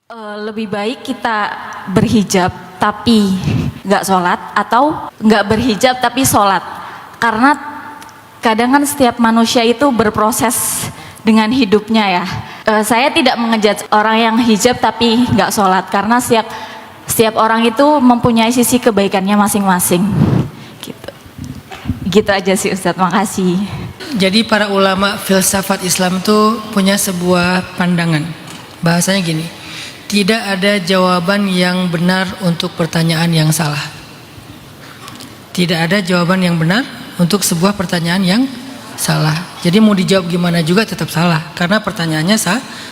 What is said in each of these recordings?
Lebih baik kita berhijab tapi nggak sholat atau nggak berhijab tapi sholat, karena kadang kan setiap manusia itu berproses dengan hidupnya ya. Saya tidak mengejat orang yang hijab tapi nggak sholat, karena setiap orang itu mempunyai sisi kebaikannya masing-masing. Gitu aja sih Ustadz, makasih. Jadi para ulama filsafat Islam itu punya sebuah pandangan, bahasanya gini: tidak ada jawaban yang benar untuk pertanyaan yang salah. Tidak ada jawaban yang benar untuk sebuah pertanyaan yang salah. Jadi mau dijawab gimana juga tetap salah, karena pertanyaannya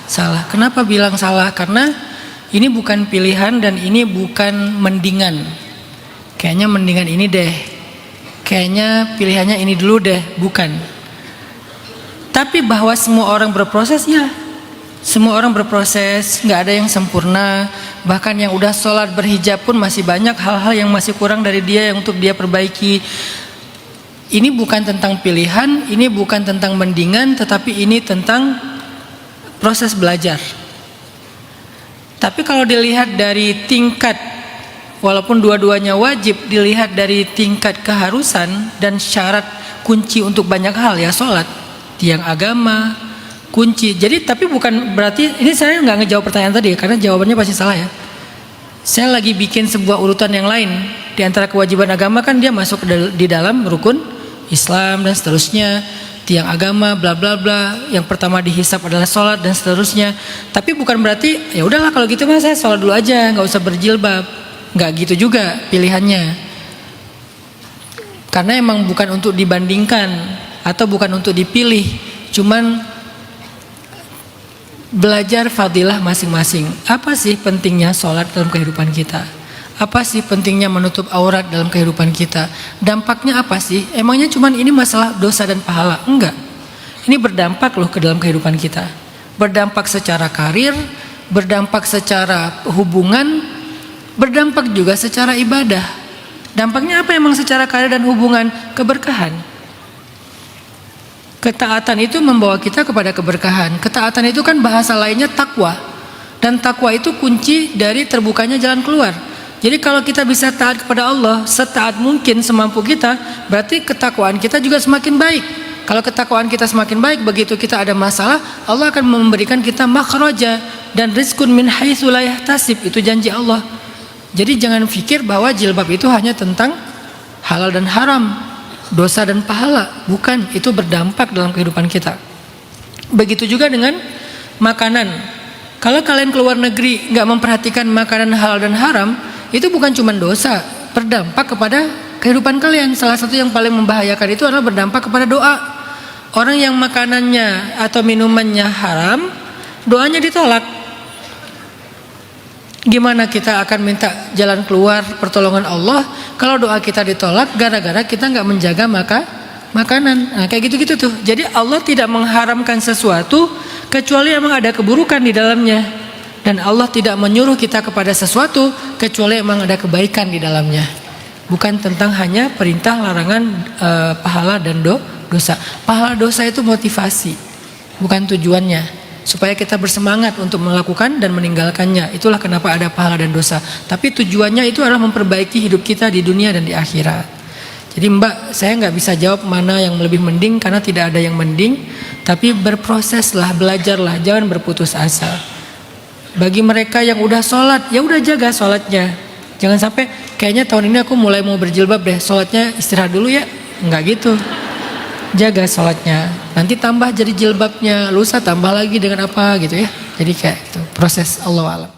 salah. Kenapa bilang salah? Karena ini bukan pilihan dan ini bukan mendingan. Kayaknya mendingan ini deh, kayaknya pilihannya ini dulu deh, bukan. Tapi bahwa semua orang berproses, ya, semua orang berproses, nggak ada yang sempurna. Bahkan yang udah sholat berhijab pun masih banyak hal-hal yang masih kurang dari dia yang untuk dia perbaiki. Ini bukan tentang pilihan, ini bukan tentang mendingan, tetapi ini tentang proses belajar. Tapi kalau dilihat dari tingkat, walaupun dua-duanya wajib, dilihat dari tingkat keharusan dan syarat kunci untuk banyak hal, ya sholat, tiang agama, kunci. Jadi tapi bukan berarti, ini saya nggak ngejawab pertanyaan tadi ya, karena jawabannya pasti salah ya. Saya lagi bikin sebuah urutan yang lain. Di antara kewajiban agama kan dia masuk di dalam rukun Islam dan seterusnya, tiang agama bla bla bla. Yang pertama dihisap adalah sholat dan seterusnya. Tapi bukan berarti ya udahlah kalau gitu mas saya sholat dulu aja, nggak usah berjilbab. Nggak gitu juga pilihannya. Karena emang bukan untuk dibandingkan atau bukan untuk dipilih, cuman belajar fadilah masing-masing. Apa sih pentingnya sholat dalam kehidupan kita? Apa sih pentingnya menutup aurat dalam kehidupan kita? Dampaknya apa sih? Emangnya cuman ini masalah dosa dan pahala? Enggak. Ini berdampak loh ke dalam kehidupan kita. Berdampak secara karir, berdampak secara hubungan, berdampak juga secara ibadah. Dampaknya apa emang secara karir dan hubungan? Keberkahan. Ketaatan itu membawa kita kepada keberkahan. Ketaatan itu kan bahasa lainnya takwa. Dan takwa itu kunci dari terbukanya jalan keluar. Jadi kalau kita bisa taat kepada Allah setaat mungkin semampu kita, berarti ketakwaan kita juga semakin baik. Kalau ketakwaan kita semakin baik, begitu kita ada masalah, Allah akan memberikan kita makhraja dan rizqun min haitsu la yahtasib. Itu janji Allah. Jadi jangan pikir bahwa jilbab itu hanya tentang halal dan haram, dosa dan pahala. Bukan, itu berdampak dalam kehidupan kita. Begitu juga dengan makanan. Kalau kalian keluar negeri nggak memperhatikan makanan halal dan haram, itu bukan cuma dosa, berdampak kepada kehidupan kalian. Salah satu yang paling membahayakan itu adalah berdampak kepada doa. Orang yang makanannya atau minumannya haram, doanya ditolak. Gimana kita akan minta jalan keluar pertolongan Allah kalau doa kita ditolak gara-gara kita nggak menjaga makanan? Nah, kayak gitu-gitu tuh. Jadi Allah tidak mengharamkan sesuatu kecuali emang ada keburukan di dalamnya, dan Allah tidak menyuruh kita kepada sesuatu kecuali emang ada kebaikan di dalamnya. Bukan tentang hanya perintah, larangan, pahala dan dosa. Pahala dosa itu motivasi, bukan tujuannya. Supaya kita bersemangat untuk melakukan dan meninggalkannya. Itulah kenapa ada pahala dan dosa. Tapi tujuannya itu adalah memperbaiki hidup kita di dunia dan di akhirat. Jadi mbak, saya nggak bisa jawab mana yang lebih mending, karena tidak ada yang mending. Tapi berproseslah, belajarlah, jangan berputus asa. Bagi mereka yang udah sholat, ya udah jaga sholatnya. Jangan sampai kayaknya tahun ini aku mulai mau berjilbab deh, sholatnya istirahat dulu ya. Nggak gitu. Jaga sholatnya, nanti tambah jadi jilbabnya, lusa tambah lagi dengan apa gitu ya. Jadi kayak gitu, proses Allah alam.